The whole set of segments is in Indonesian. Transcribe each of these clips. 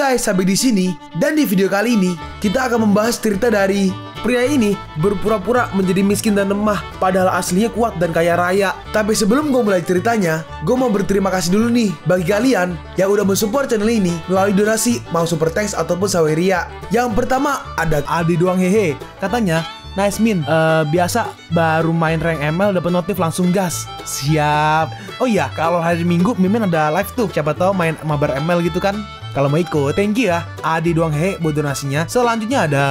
guys, sampai di sini. Dan di video kali ini kita akan membahas cerita dari pria ini berpura-pura menjadi miskin dan lemah, padahal aslinya kuat dan kaya raya. Tapi sebelum gue mulai ceritanya, gue mau berterima kasih dulu nih bagi kalian yang udah mensupport channel ini melalui donasi, mau super thanks ataupun saweria. Yang pertama ada Adi doang hehe. Katanya, nice min, biasa baru main rank ML dapat notif langsung gas. Siap. Oh iya, kalau hari Minggu Mimin ada live tuh. Siapa tahu main mabar ML gitu kan. Kalau mau ikut, thank you ya Adi doang hehe buat donasinya. Selanjutnya ada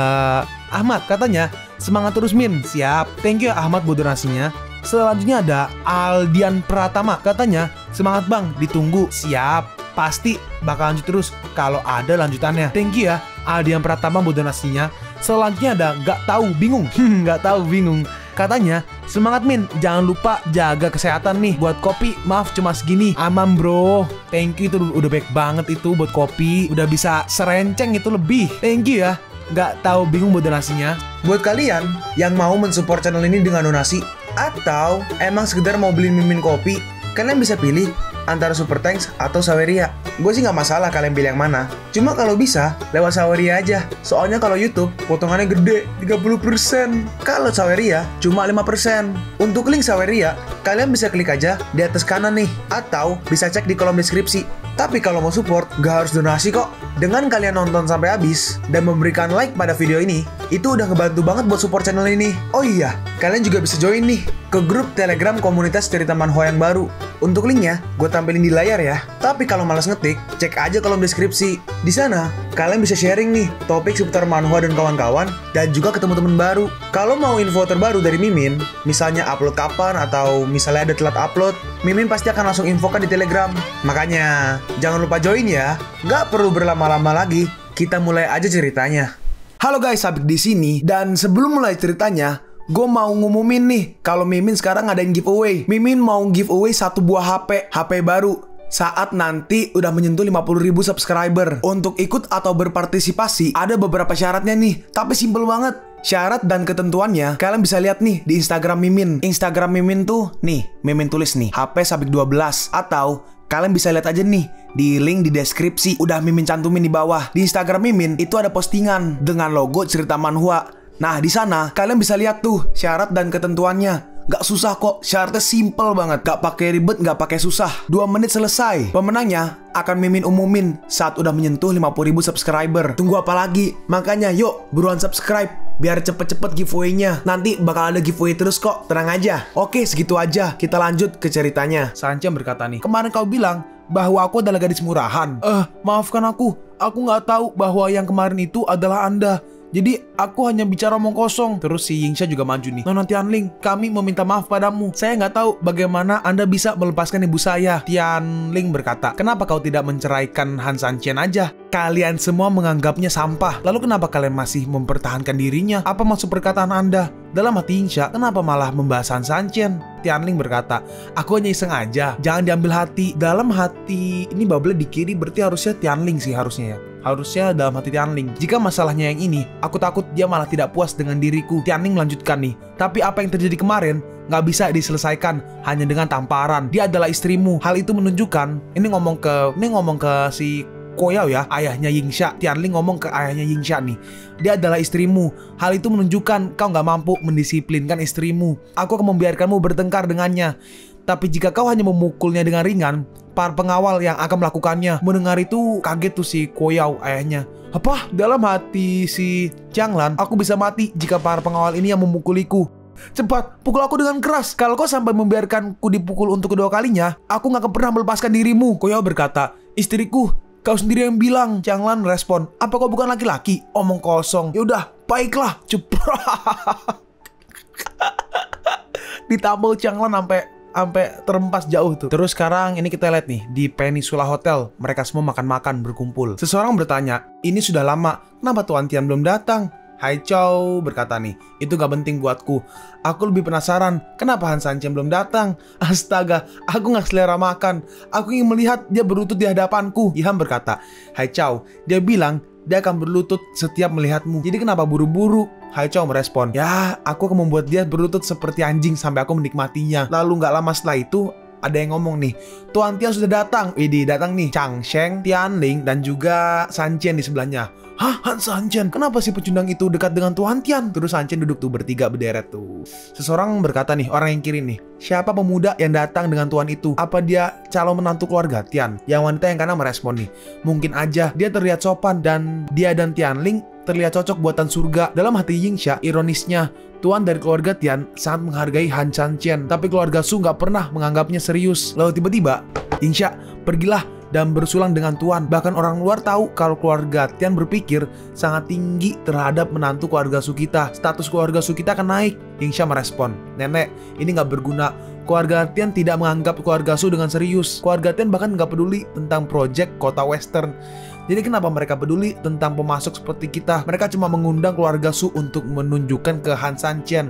Ahmad, katanya semangat terus min. Siap. Thank you ya Ahmad buat donasinya. Selanjutnya ada Aldian Pratama, katanya semangat bang, ditunggu. Siap. Pasti bakal lanjut terus kalau ada lanjutannya. Thank you ya Aldian Pratama buat donasinya. Selanjutnya ada gak tahu bingung. Gak tahu bingung. Katanya semangat min, jangan lupa jaga kesehatan nih. Buat kopi maaf cuma segini. Aman bro. Thank you, itu udah baik banget itu buat kopi. Udah bisa serenceng itu lebih. Thank you ya gak tahu bingung buat donasinya. buat kalian yang mau mensupport channel ini dengan donasi, atau emang sekedar mau beli mimin kopi, kalian bisa pilih antara super thanks atau saweria. Gue sih nggak masalah kalian pilih yang mana. Cuma kalau bisa lewat saweria aja. Soalnya kalau YouTube potongannya gede 30%. Kalau saweria cuma 5%. Untuk link saweria kalian bisa klik aja di atas kanan nih, atau bisa cek di kolom deskripsi. Tapi kalau mau support gak harus donasi kok. Dengan kalian nonton sampai habis dan memberikan like pada video ini, itu udah ngebantu banget buat support channel ini. Oh iya, kalian juga bisa join nih ke grup Telegram komunitas cerita manhwa yang baru. Untuk linknya gue tampilin di layar ya. Tapi kalau malas ngetik, cek aja kolom deskripsi. Di sana kalian bisa sharing nih topik seputar manhwa dan kawan-kawan, dan juga ketemu temen baru. Kalau mau info terbaru dari Mimin, misalnya upload kapan atau misalnya ada telat upload, Mimin pasti akan langsung infokan di Telegram. Makanya jangan lupa join ya. Gak perlu berlama-lama lagi, kita mulai aja ceritanya. Halo guys, Sabik di sini, dan sebelum mulai ceritanya, gue mau ngumumin nih kalau Mimin sekarang ngadain giveaway. Mimin mau giveaway satu buah HP baru saat nanti udah menyentuh 50.000 subscriber. Untuk ikut atau berpartisipasi ada beberapa syaratnya nih, tapi simple banget. Syarat dan ketentuannya kalian bisa lihat nih di Instagram Mimin. Instagram Mimin tuh nih, Mimin tulis nih HP Sabik 12, atau kalian bisa lihat aja nih di link di deskripsi, udah Mimin cantumin di bawah. Di Instagram Mimin itu ada postingan dengan logo cerita manhwa. Nah, di sana kalian bisa lihat tuh syarat dan ketentuannya. Gak susah kok, syaratnya simple banget. Gak pakai ribet, gak pakai susah. 2 menit selesai. Pemenangnya akan Mimin umumin saat udah menyentuh 50.000 subscriber. Tunggu apa lagi? Makanya yuk buruan subscribe biar cepet-cepet giveaway-nya. Nanti bakal ada giveaway terus kok, tenang aja. Oke, segitu aja. Kita lanjut ke ceritanya. Sancam berkata nih, kemarin kau bilang bahwa aku adalah gadis murahan. Maafkan aku nggak tahu bahwa yang kemarin itu adalah Anda. Jadi aku hanya bicara omong kosong. Terus si Yingsha juga maju nih. Nona Tianling, kami meminta maaf padamu. Saya nggak tahu bagaimana Anda bisa melepaskan ibu saya. Tianling berkata, kenapa kau tidak menceraikan Han Sanchen aja? Kalian semua menganggapnya sampah. Lalu kenapa kalian masih mempertahankan dirinya? Apa maksud perkataan Anda? Dalam hati Yingsha, kenapa malah membahas Han Sanchen? Tianling berkata, aku hanya iseng aja. Jangan diambil hati. Dalam hati, ini bubble di kiri berarti harusnya Tianling sih harusnya ya. Harusnya dalam hati Tianling. Jika masalahnya yang ini, aku takut dia malah tidak puas dengan diriku. Tianling melanjutkan nih, tapi apa yang terjadi kemarin nggak bisa diselesaikan hanya dengan tamparan. Dia adalah istrimu. Hal itu menunjukkan, ini ngomong ke si Koyao ya, ayahnya Yingsha. Tianling ngomong ke ayahnya Yingsha nih, dia adalah istrimu. Hal itu menunjukkan kau nggak mampu mendisiplinkan istrimu. Aku akan membiarkanmu bertengkar dengannya. Tapi jika kau hanya memukulnya dengan ringan, para pengawal yang akan melakukannya. Mendengar itu kaget tuh si Koyao ayahnya. Apa? Dalam hati si Changlan, aku bisa mati jika para pengawal ini yang memukuliku. Cepat, pukul aku dengan keras. Kalau kau sampai membiarkanku dipukul untuk kedua kalinya, aku nggak akan pernah melepaskan dirimu. Koyao berkata, istriku, kau sendiri yang bilang. Changlan respon, apa kau bukan laki-laki? Omong kosong. Yaudah, baiklah. Cepet. Ditambal Changlan sampai terempas jauh tuh. Terus sekarang ini kita lihat nih di Peninsula Hotel, mereka semua makan-makan berkumpul. Seseorang bertanya, ini sudah lama, kenapa Tuan Tian belum datang? Hai Chow berkata nih, itu gak penting buatku. Aku lebih penasaran, kenapa Han Sanchen belum datang? Astaga, aku gak selera makan. Aku ingin melihat dia berlutut di hadapanku. Iham berkata, Hai Chow, dia bilang dia akan berlutut setiap melihatmu. Jadi kenapa buru-buru? Hai Chow merespon, ya aku akan membuat dia berlutut seperti anjing sampai aku menikmatinya. Lalu gak lama setelah itu, ada yang ngomong nih, Tuan Tian sudah datang. Widih, datang nih Chang Sheng, Tianling, dan juga San Chen di sebelahnya. Hah, Han San Chen? Kenapa si pecundang itu dekat dengan Tuan Tian? Terus San Chen duduk tuh bertiga berderet tuh. Seseorang berkata nih, orang yang kiri nih, siapa pemuda yang datang dengan Tuan itu? Apa dia calon menantu keluarga Tian? Yang wanita yang kanan merespon nih, mungkin aja dia terlihat sopan dan dia dan Tianling terlihat cocok buatan surga. Dalam hati Yingsha, ironisnya, Tuan dari keluarga Tian sangat menghargai Han San Chen, tapi keluarga Su nggak pernah menganggapnya serius. Lalu tiba-tiba, Yingsha pergilah dan bersulang dengan Tuan. Bahkan orang luar tahu kalau keluarga Tian berpikir sangat tinggi terhadap menantu keluarga Su kita. Status keluarga Su kita akan naik. Yingsha merespon, nenek, ini nggak berguna. Keluarga Tian tidak menganggap keluarga Su dengan serius. Keluarga Tian bahkan nggak peduli tentang proyek kota western. Jadi kenapa mereka peduli tentang pemasok seperti kita? Mereka cuma mengundang keluarga Su untuk menunjukkan ke Han San Chen.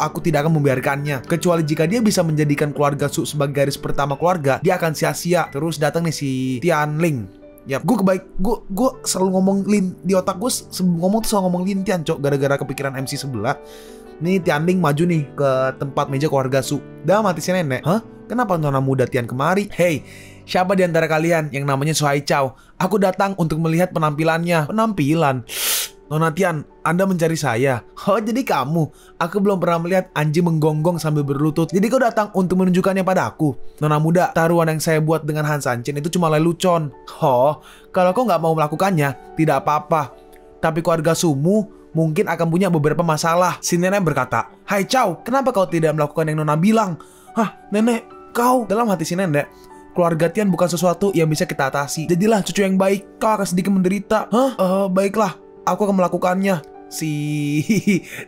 Aku tidak akan membiarkannya. Kecuali jika dia bisa menjadikan keluarga Su sebagai garis pertama keluarga, dia akan sia-sia. Terus datang nih si Tianling. Ya, gue selalu ngomong Lin di otak gue. Ngomong tuh selalu ngomong Lin Tian, cok. Gara-gara kepikiran MC sebelah. Nih Tianling maju nih ke tempat meja keluarga Su. Dalam hati si nenek, hah? Kenapa nona muda Tian kemari? Hey, siapa di antara kalian yang namanya Su Haichao? Aku datang untuk melihat penampilannya. Penampilan? Nona Tian, Anda mencari saya? Oh, jadi kamu? Aku belum pernah melihat anjing menggonggong sambil berlutut. Jadi kau datang untuk menunjukkannya pada aku? Nona muda, taruhan yang saya buat dengan Han San Chen itu cuma lelucon. Oh, kalau kau nggak mau melakukannya, tidak apa-apa. Tapi keluarga Sumu mungkin akan punya beberapa masalah. Si nenek berkata, Hai Chow, kenapa kau tidak melakukan yang Nona bilang? Hah, nenek, kau? Dalam hati si nenek, keluarga Tian bukan sesuatu yang bisa kita atasi. Jadilah cucu yang baik, kau akan sedikit menderita. Hah? Baiklah, aku akan melakukannya. Si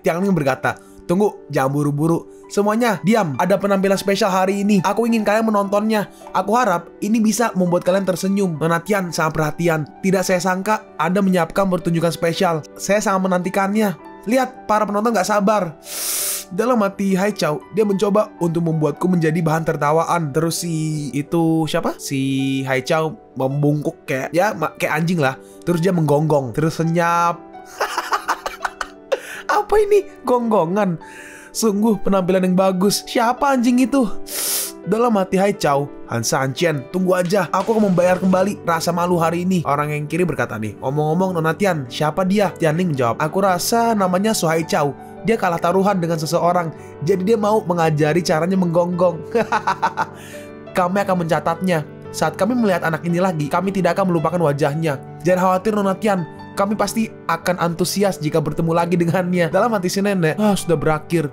Tianling berkata, tunggu, jangan buru-buru. Semuanya, diam. Ada penampilan spesial hari ini. Aku ingin kalian menontonnya. Aku harap ini bisa membuat kalian tersenyum. Nona Tian sangat perhatian. Tidak saya sangka Anda menyiapkan pertunjukan spesial. Saya sangat menantikannya. Lihat, para penonton gak sabar. Dalam hati Haichao, dia mencoba untuk membuatku menjadi bahan tertawaan. Terus si Haichao membungkuk kayak anjing lah. Terus dia menggonggong. Terus senyap. Apa ini? Gonggongan. Sungguh penampilan yang bagus. Siapa anjing itu? Dalam hati Haichao, Han San Chen, tunggu aja. Aku akan membayar kembali rasa malu hari ini. Orang yang kiri berkata nih, ngomong-ngomong Nona Tian, siapa dia? Tianling menjawab, aku rasa namanya Su Haichao. Dia kalah taruhan dengan seseorang. Jadi dia mau mengajari caranya menggonggong. Kami akan mencatatnya. Saat kami melihat anak ini lagi, kami tidak akan melupakan wajahnya. Jangan khawatir Nona Tian, kami pasti akan antusias jika bertemu lagi dengannya. Dalam hati si nenek, sudah berakhir.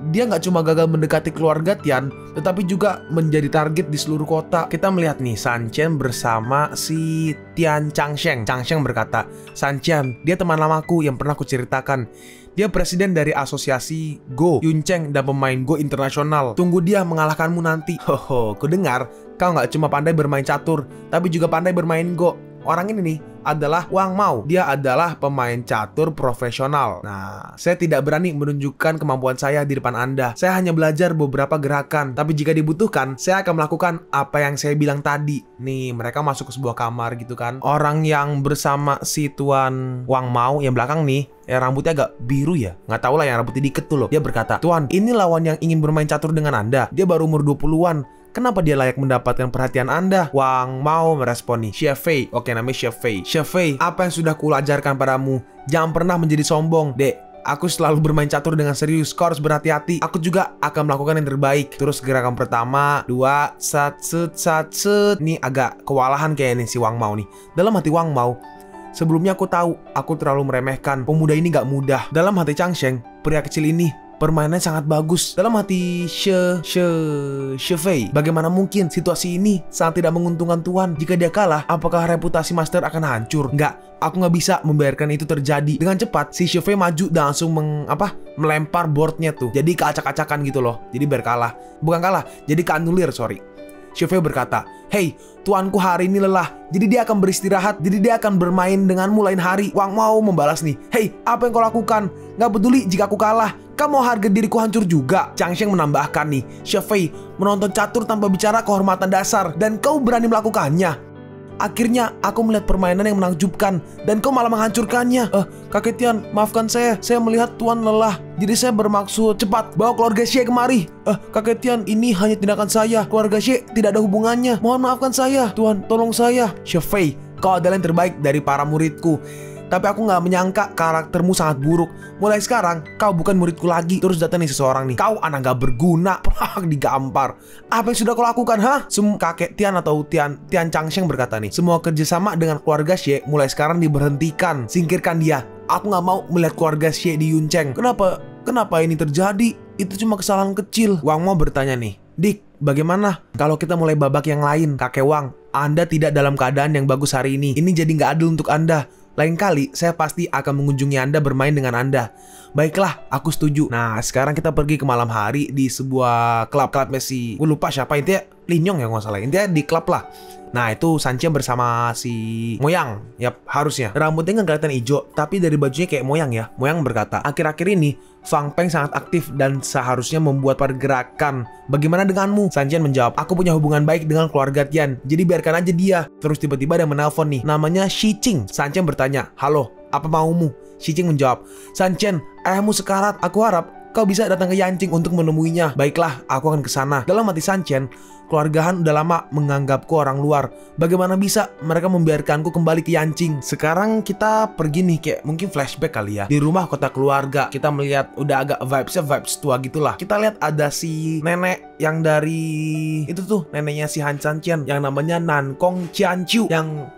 Dia nggak cuma gagal mendekati keluarga Tian, tetapi juga menjadi target di seluruh kota. Kita melihat nih San Chen bersama si Tian Chang Sheng. Chang Sheng berkata, San Chen, dia teman lamaku yang pernah kuceritakan. Dia presiden dari asosiasi Go, Yun Cheng, dan pemain Go internasional. Tunggu dia mengalahkanmu nanti. Hoho, ku dengar kau nggak cuma pandai bermain catur, tapi juga pandai bermain Go. Orang ini nih adalah Wang Mao. Dia adalah pemain catur profesional. Nah, saya tidak berani menunjukkan kemampuan saya di depan Anda. Saya hanya belajar beberapa gerakan. Tapi jika dibutuhkan, saya akan melakukan apa yang saya bilang tadi. Nih, mereka masuk ke sebuah kamar gitu kan. Orang yang bersama si Tuan Wang Mao yang belakang nih, rambutnya agak biru ya. Nggak tahu lah, yang rambutnya dikit tuh loh. Dia berkata, Tuan, ini lawan yang ingin bermain catur dengan Anda. Dia baru umur 20-an. Kenapa dia layak mendapatkan perhatian Anda? Wang Mao meresponi, Xie Fei. Oke, namanya Xie Fei. Xie Fei, apa yang sudah kulajarkan padamu? Jangan pernah menjadi sombong. Dek, aku selalu bermain catur dengan serius. Kau harus berhati-hati. Aku juga akan melakukan yang terbaik. Terus gerakan pertama, 2, sat. Ini agak kewalahan kayak ini si Wang Mao nih. Dalam hati Wang Mao, sebelumnya aku tahu aku terlalu meremehkan. Pemuda ini gak mudah. Dalam hati Chang Sheng, pria kecil ini permainannya sangat bagus. Dalam hati Xie Fei, bagaimana mungkin situasi ini sangat tidak menguntungkan Tuan? Jika dia kalah, apakah reputasi Master akan hancur? Enggak, aku nggak bisa membiarkan itu terjadi. Dengan cepat, si Xie Fei maju dan langsung melempar boardnya tuh. Jadi keacak-acakan gitu loh. Jadi biar kalah. Bukan kalah, jadi keanulir, sorry. Xie Fei berkata, Hei, tuanku hari ini lelah, jadi dia akan beristirahat, jadi dia akan bermain denganmu lain hari. Wang Mao membalas nih, Hei, apa yang kau lakukan? Gak peduli jika aku kalah, kamu mau harga diriku hancur juga. Chang Sheng menambahkan nih, Xie Fei menonton catur tanpa bicara kehormatan dasar, dan kau berani melakukannya. Akhirnya aku melihat permainan yang menakjubkan dan kau malah menghancurkannya. Kakek Tian, maafkan saya melihat Tuan lelah. Jadi saya bermaksud cepat bawa keluarga Xie kemari. Kakek Tian, ini hanya tindakan saya. Keluarga Xie tidak ada hubungannya. Mohon maafkan saya. Tuan, tolong saya. Shefei, kau adalah yang terbaik dari para muridku. Tapi aku gak menyangka karaktermu sangat buruk. Mulai sekarang, kau bukan muridku lagi. Terus datang nih seseorang nih. Kau anak gak berguna. Digampar. Apa yang sudah kau lakukan, ha? Kakek Tian atau Tian Changsheng berkata nih, semua kerjasama dengan keluarga Xie mulai sekarang diberhentikan. Singkirkan dia. Aku gak mau melihat keluarga Xie di Yuncheng. Kenapa ini terjadi? Itu cuma kesalahan kecil. Wang Mo bertanya nih, Dik, bagaimana kalau kita mulai babak yang lain? Kakek Wang, Anda tidak dalam keadaan yang bagus hari ini. Ini jadi gak adil untuk Anda. Lain kali, saya pasti akan mengunjungi Anda, bermain dengan Anda. Baiklah, aku setuju. Nah, sekarang kita pergi ke malam hari di sebuah klub Messi. Gue lupa siapa, intinya Linyong ya nggak salah. Intinya di klub lah. Nah, itu Sanchen bersama si Moyang. Yap, harusnya. Rambutnya nggak kelihatan hijau, tapi dari bajunya kayak Moyang ya. Moyang berkata, akhir-akhir ini Fang Peng sangat aktif dan seharusnya membuat pergerakan. Bagaimana denganmu? Sanchen menjawab, aku punya hubungan baik dengan keluarga Tian, jadi biarkan aja dia. Terus tiba-tiba ada menelpon nih, namanya Shi Qing. Sanchen bertanya, halo, apa maumu? Shi Qing menjawab, Sanchen, ayahmu sekarat. Aku harap kau bisa datang ke Yanqing untuk menemuinya. Baiklah, aku akan ke sana. Dalam hati Sanchen, keluarga Han udah lama menganggapku orang luar. Bagaimana bisa mereka membiarkanku kembali ke Yanqing? Sekarang kita pergi nih, kayak mungkin flashback kali ya. Di rumah kota keluarga, kita melihat udah agak vibes tua gitulah. Kita lihat ada si nenek yang dari itu tuh, neneknya si Han Sanchen yang namanya Nankong Qianqiu yang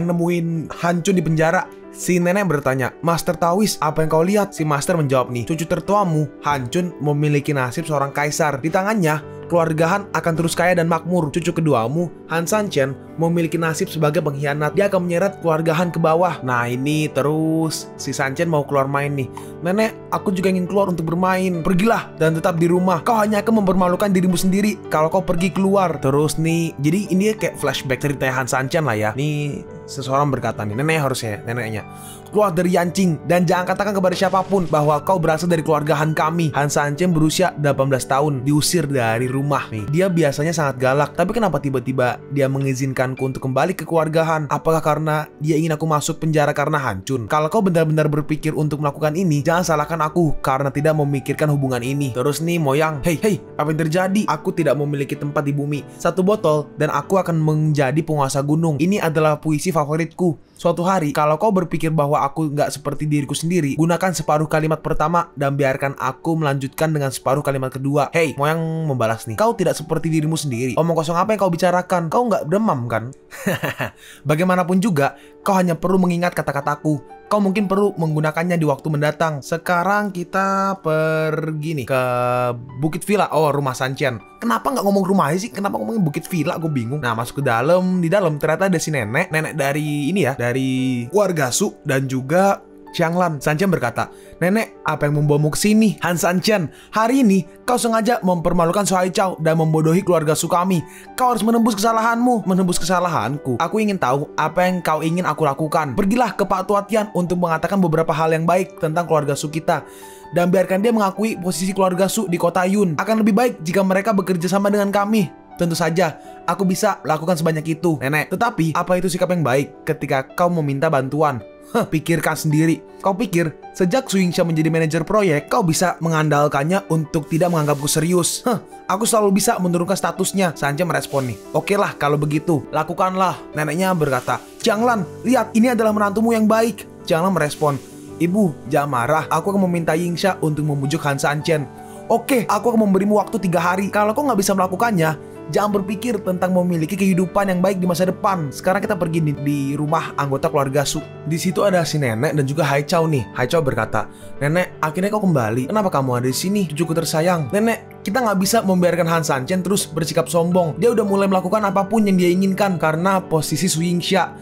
nemuin Han Chun di penjara. Si nenek bertanya, Master Taois, apa yang kau lihat? Si Master menjawab nih, cucu tertuamu, Han Chun, memiliki nasib seorang kaisar. Di tangannya, keluarga Han akan terus kaya dan makmur. Cucu keduamu, Han Sanchen, memiliki nasib sebagai pengkhianat. Dia akan menyeret keluarga Han ke bawah. Nah ini terus, si Sanchen mau keluar main nih. Nenek, aku juga ingin keluar untuk bermain. Pergilah dan tetap di rumah. Kau hanya akan mempermalukan dirimu sendiri kalau kau pergi keluar. Terus nih, jadi ini kayak flashback ceritanya Han Sanchen lah ya. Nih, seseorang berkata nih, neneknya, keluar dari Yanqing dan jangan katakan kepada siapapun bahwa kau berasal dari keluarga Han kami. Han Sanchen berusia 18 tahun, diusir dari rumah nih. Dia biasanya sangat galak, tapi kenapa tiba-tiba dia mengizinkanku untuk kembali ke keluarga Han? Apakah karena dia ingin aku masuk penjara karena Han Chun? Kalau kau benar-benar berpikir untuk melakukan ini, jangan salahkan aku karena tidak memikirkan hubungan ini. Terus nih Moyang, hey, apa yang terjadi? Aku tidak memiliki tempat di bumi. Satu botol dan aku akan menjadi penguasa gunung. Ini adalah puisi favoritku. Suatu hari, kalau kau berpikir bahwa aku nggak seperti diriku sendiri, gunakan separuh kalimat pertama dan biarkan aku melanjutkan dengan separuh kalimat kedua. Hey, Moyang membalas nih, kau tidak seperti dirimu sendiri. Omong kosong apa yang kau bicarakan? Kau nggak demam kan? Bagaimanapun juga, kau hanya perlu mengingat kata-kataku. Kau mungkin perlu menggunakannya di waktu mendatang. Sekarang kita pergi nih ke Bukit Villa. Oh, rumah Sanchen. Kenapa nggak ngomong rumah aja sih? Kenapa ngomongin Bukit Villa? Gue bingung. Nah, masuk ke dalam. Di dalam ternyata ada si nenek dari ini ya, dari keluarga Su dan juga Xianglan. Sanchen berkata, nenek, apa yang membawamu ke sini? Han Sanchen, hari ini kau sengaja mempermalukan Su Haichao dan membodohi keluarga Su kami. Kau harus menembus kesalahanmu. Menembus kesalahanku? Aku ingin tahu apa yang kau ingin aku lakukan. Pergilah ke Pak Tua Tian untuk mengatakan beberapa hal yang baik tentang keluarga Su kita. Dan biarkan dia mengakui posisi keluarga Su di kota Yun. Akan lebih baik jika mereka bekerja sama dengan kami. Tentu saja, aku bisa lakukan sebanyak itu, nenek. Tetapi, apa itu sikap yang baik ketika kau meminta bantuan? Pikirkan sendiri. Kau pikir, sejak Su Yingxia menjadi manajer proyek, kau bisa mengandalkannya untuk tidak menganggapku serius? Aku selalu bisa menurunkan statusnya. Sanchen merespon nih. Oke lah, kalau begitu, lakukanlah. Neneknya berkata, Xianglan, lihat, ini adalah menantumu yang baik. Xianglan merespon, Ibu, jangan marah. Aku akan meminta Yingxia untuk membujuk Han Sanchen. Oke, aku akan memberimu waktu 3 hari. Kalau kau nggak bisa melakukannya, jangan berpikir tentang memiliki kehidupan yang baik di masa depan. Sekarang kita pergi di rumah anggota keluarga Su. Di situ ada si nenek dan juga Haichao nih. Haichao berkata, nenek, akhirnya kau kembali. Kenapa kamu ada di sini, cucuku tersayang? Nenek, kita nggak bisa membiarkan Han Sanchen terus bersikap sombong. Dia udah mulai melakukan apapun yang dia inginkan karena posisi Su Yingxia.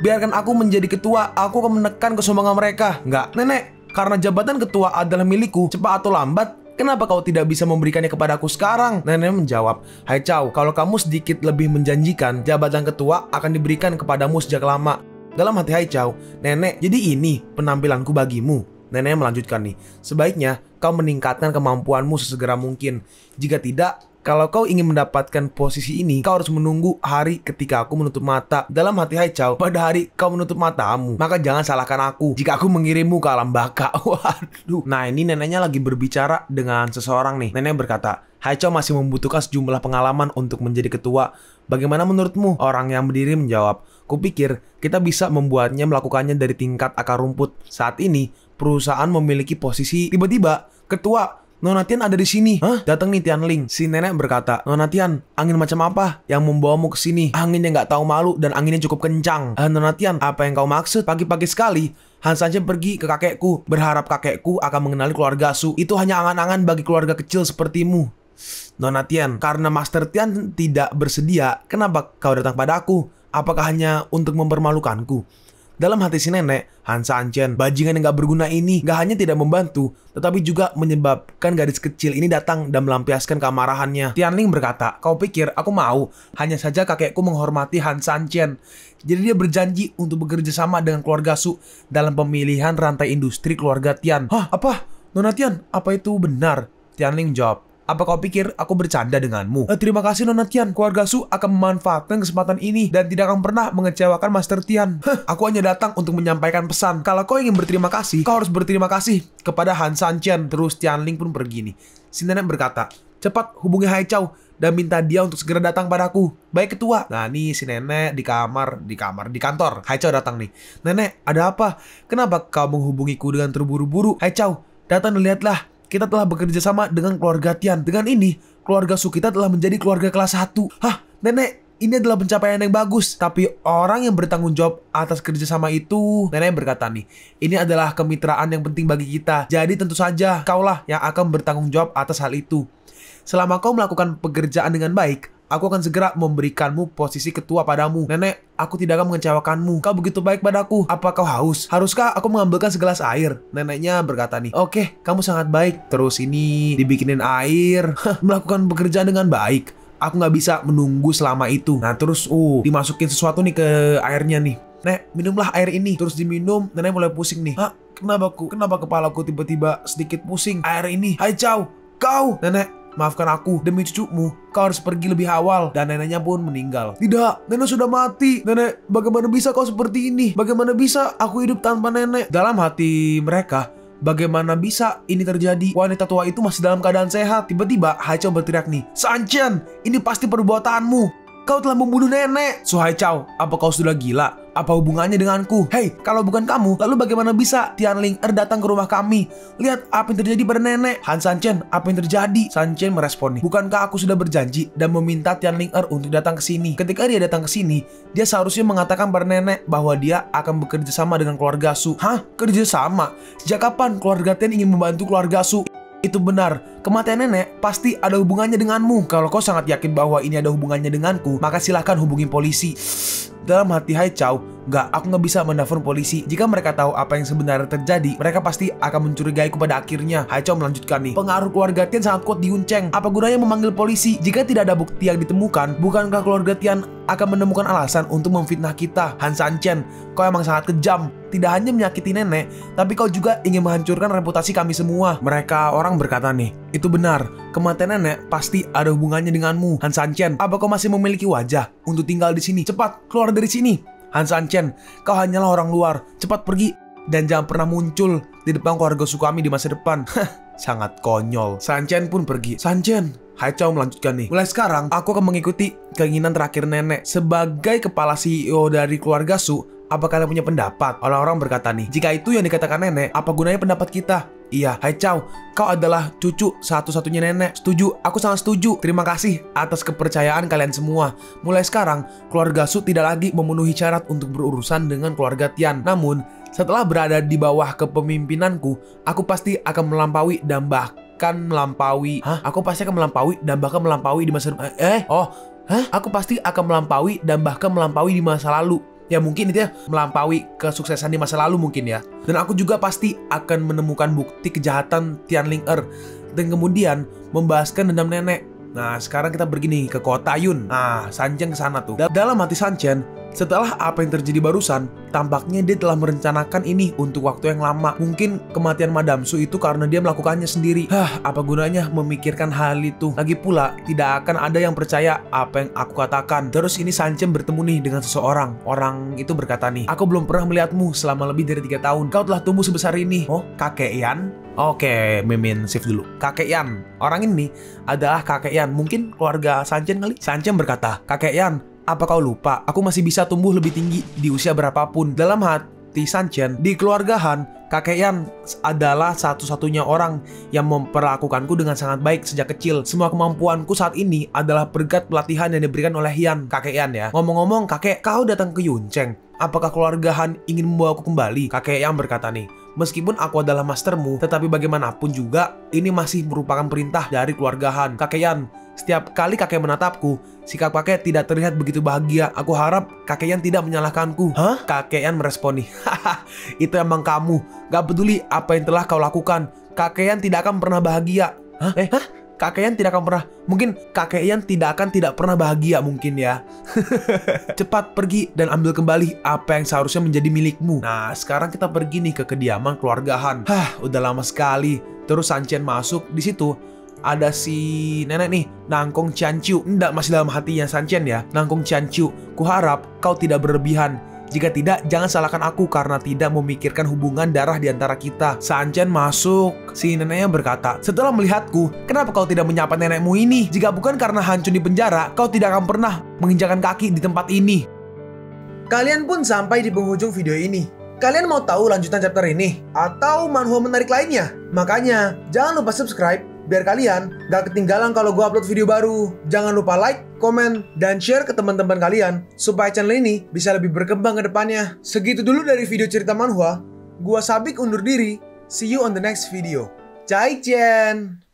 Biarkan aku menjadi ketua, aku akan menekan kesombongan mereka. Nggak, nenek, karena jabatan ketua adalah milikku, cepat atau lambat. Kenapa kau tidak bisa memberikannya kepadaku sekarang? Nenek menjawab, Haichao, kalau kamu sedikit lebih menjanjikan, jabatan ketua akan diberikan kepadamu sejak lama. Dalam hati Haichao, nenek, jadi ini penampilanku bagimu. Nenek melanjutkan nih, sebaiknya kau meningkatkan kemampuanmu sesegera mungkin. Jika tidak, Kalau kau ingin mendapatkan posisi ini, kau harus menunggu hari ketika aku menutup mata. Dalam hati Haichao, pada hari kau menutup matamu, maka jangan salahkan aku jika aku mengirimmu ke alam baka. Waduh. Nah, ini neneknya lagi berbicara dengan seseorang nih. Nenek berkata, Haichao masih membutuhkan sejumlah pengalaman untuk menjadi ketua. Bagaimana menurutmu? Orang yang berdiri menjawab, kupikir kita bisa membuatnya melakukannya dari tingkat akar rumput. Saat ini, perusahaan memiliki posisi. Tiba-tiba, ketua, Nona Tian ada di sini. Hah? Datang nih Tianling. Si nenek berkata, Nona Tian, angin macam apa yang membawamu ke sini? Angin yang nggak tahu malu dan anginnya cukup kencang. Nona Tian, apa yang kau maksud? Pagi-pagi sekali, Han Sanchen pergi ke kakekku, berharap kakekku akan mengenali keluarga Su. Itu hanya angan-angan bagi keluarga kecil sepertimu. Nona Tian, karena Master Tian tidak bersedia, kenapa kau datang padaku? Apakah hanya untuk mempermalukanku? Dalam hati si nenek, Han Sanchen, bajingan yang gak berguna ini gak hanya tidak membantu, tetapi juga menyebabkan gadis kecil ini datang dan melampiaskan kemarahannya. Tianling berkata, kau pikir aku mau? Hanya saja kakekku menghormati Han Sanchen. Jadi dia berjanji untuk bekerja sama dengan keluarga Su dalam pemilihan rantai industri keluarga Tian. Hah? Apa? Nona Tian, apa itu benar? Tianling menjawab, apa kau pikir aku bercanda denganmu? Terima kasih Nona Tian, keluarga Su akan memanfaatkan kesempatan ini dan tidak akan pernah mengecewakan Master Tian. Aku hanya datang untuk menyampaikan pesan. Kalau kau ingin berterima kasih, kau harus berterima kasih kepada Han Sanchen. Terus Tianling pun pergi nih. Si nenek berkata, cepat hubungi Haichao dan minta dia untuk segera datang padaku. Baik ketua. Nah nih si nenek di kantor. Haichao datang nih. Nenek, ada apa? Kenapa kau menghubungiku dengan terburu-buru? Haichao, datang dan lihatlah. Kita telah bekerja sama dengan keluarga Tian. Dengan ini, keluarga Su kita telah menjadi keluarga kelas 1. Hah, nenek, ini adalah pencapaian yang bagus. Tapi orang yang bertanggung jawab atas kerjasama itu, nenek berkata nih, ini adalah kemitraan yang penting bagi kita. Jadi tentu saja kaulah yang akan bertanggung jawab atas hal itu. Selama kau melakukan pekerjaan dengan baik, aku akan segera memberikanmu posisi ketua padamu. Nenek, aku tidak akan mengecewakanmu. Kau begitu baik padaku. Apa kau haus? Haruskah aku mengambilkan segelas air? Neneknya berkata nih, oke, kamu sangat baik. Terus ini dibikinin air. Melakukan pekerjaan dengan baik. Aku nggak bisa menunggu selama itu. Nah terus, dimasukin sesuatu nih ke airnya nih. Nek, minumlah air ini. Terus diminum, nenek mulai pusing nih. Hah? Kenapa kepalaku tiba-tiba sedikit pusing? Air ini. Haichao, kau! Nenek, maafkan aku, demi cucumu, kau harus pergi lebih awal. Dan neneknya pun meninggal. Tidak, nenek sudah mati. Nenek, bagaimana bisa kau seperti ini? Bagaimana bisa aku hidup tanpa nenek? Dalam hati mereka, bagaimana bisa ini terjadi? Wanita tua itu masih dalam keadaan sehat. Tiba-tiba Haichao berteriak nih, Sanchen, ini pasti perbuatanmu. Kau telah membunuh nenek. So Haichao, apa kau sudah gila? Apa hubungannya denganku? Hei, kalau bukan kamu, lalu bagaimana bisa Tianling datang ke rumah kami? Lihat apa yang terjadi pada nenek. Han Sanchen, apa yang terjadi? Sanchen merespon nih, bukankah aku sudah berjanji dan meminta Tianling untuk datang ke sini? Ketika dia datang ke sini, dia seharusnya mengatakan pada nenek bahwa dia akan bekerja sama dengan keluarga Su. Hah? Kerja sama? Sejak kapan keluarga Tian ingin membantu keluarga Su? Itu benar, kematian nenek pasti ada hubungannya denganmu. Kalau kau sangat yakin bahwa ini ada hubungannya denganku, maka silahkan hubungi polisi. Dalam hati Haichao, aku nggak bisa menelpon polisi. Jika mereka tahu apa yang sebenarnya terjadi, mereka pasti akan mencurigaiku pada akhirnya. Haichao melanjutkan nih, pengaruh keluarga Tian sangat kuat di Yunceng. Apa gunanya memanggil polisi jika tidak ada bukti yang ditemukan? Bukankah keluarga Tian akan menemukan alasan untuk memfitnah kita? Han Sanchen, kau emang sangat kejam. Tidak hanya menyakiti nenek, tapi kau juga ingin menghancurkan reputasi kami semua. Mereka orang berkata nih, itu benar, kematian nenek pasti ada hubungannya denganmu. Han Sanchen, apa kau masih memiliki wajah untuk tinggal di sini? Cepat, keluar dari sini. Han Sanchen, kau hanyalah orang luar. Cepat pergi dan jangan pernah muncul di depan keluarga Su kami di masa depan. Sangat konyol. Sanchen pun pergi. Sanchen, Haichao melanjutkan nih, mulai sekarang aku akan mengikuti keinginan terakhir nenek. Sebagai kepala CEO dari keluarga Su, apa kalian punya pendapat? Orang-orang berkata nih, jika itu yang dikatakan nenek, apa gunanya pendapat kita? Iya, Haichao, kau adalah cucu satu-satunya nenek. Setuju, aku sangat setuju. Terima kasih atas kepercayaan kalian semua. Mulai sekarang, keluarga Su tidak lagi memenuhi syarat untuk berurusan dengan keluarga Tian. Namun, setelah berada di bawah kepemimpinanku, aku pasti akan melampaui dan bahkan melampaui. Aku pasti akan melampaui dan bahkan melampaui di masa Aku pasti akan melampaui dan bahkan melampaui di masa lalu. Ya mungkin itu ya, melampaui kesuksesan di masa lalu mungkin ya. Dan aku juga pasti akan menemukan bukti kejahatan Tianling dan kemudian membahaskan dendam nenek. Nah, sekarang kita pergi nih ke kota Yun. Nah, Sanchen ke sana tuh. Dalam hati Sanchen, setelah apa yang terjadi barusan, tampaknya dia telah merencanakan ini untuk waktu yang lama. Mungkin kematian Madam Su itu karena dia melakukannya sendiri. Apa gunanya memikirkan hal itu? Lagi pula, tidak akan ada yang percaya apa yang aku katakan. Terus ini Sanchen bertemu nih dengan seseorang. Orang itu berkata nih, aku belum pernah melihatmu selama lebih dari 3 tahun. Kau telah tumbuh sebesar ini. Oh, kakek Yan? Oke, Mimin save dulu. Kakek Yan. Orang ini adalah kakek Yan. Mungkin keluarga Sanchen kali? Sanchen berkata, kakek Yan, apa kau lupa? Aku masih bisa tumbuh lebih tinggi di usia berapapun. Dalam hati Sanchen, di keluarga Han, kakek Yan adalah satu-satunya orang yang memperlakukanku dengan sangat baik sejak kecil. Semua kemampuanku saat ini adalah berkat pelatihan yang diberikan oleh Yan, kakek Yan ya. Ngomong-ngomong, kakek, kau datang ke Yuncheng. Apakah keluarga Han ingin membawaku kembali? Kakek Yan berkata nih, meskipun aku adalah mastermu, tetapi bagaimanapun juga, ini masih merupakan perintah dari keluarga Han. Kakek Yan, setiap kali kakek menatapku, sikap kakek tidak terlihat begitu bahagia. Aku harap kakek Yan tidak menyalahkanku. Hah? Kakek Yan merespon nih, haha, itu emang kamu. Gak peduli apa yang telah kau lakukan, kakek Yan tidak akan pernah bahagia. Hah? Kakek Yan tidak akan pernah. Mungkin kakek Yan tidak pernah bahagia mungkin ya. Cepat pergi dan ambil kembali apa yang seharusnya menjadi milikmu. Nah, sekarang kita pergi nih ke kediaman keluarga Han. Udah lama sekali. Terus Sanchen masuk. Di situ ada si nenek nih, Nangkong Chanchu. Nggak, masih dalam hatinya Sanchen ya. Nangkong Chanchu, kuharap kau tidak berlebihan. Jika tidak, jangan salahkan aku karena tidak memikirkan hubungan darah di antara kita. Sanchen masuk. Si neneknya berkata, setelah melihatku, kenapa kau tidak menyapa nenekmu ini? Jika bukan karena Hancun di penjara, kau tidak akan pernah menginjakan kaki di tempat ini. Kalian pun sampai di penghujung video ini. Kalian mau tahu lanjutan chapter ini? Atau manhwa menarik lainnya? Makanya, jangan lupa subscribe biar kalian gak ketinggalan kalau gue upload video baru. Jangan lupa like, komen, dan share ke teman-teman kalian supaya channel ini bisa lebih berkembang ke depannya. Segitu dulu dari video cerita manhwa. Gua Sabik undur diri. See you on the next video. Zaijian.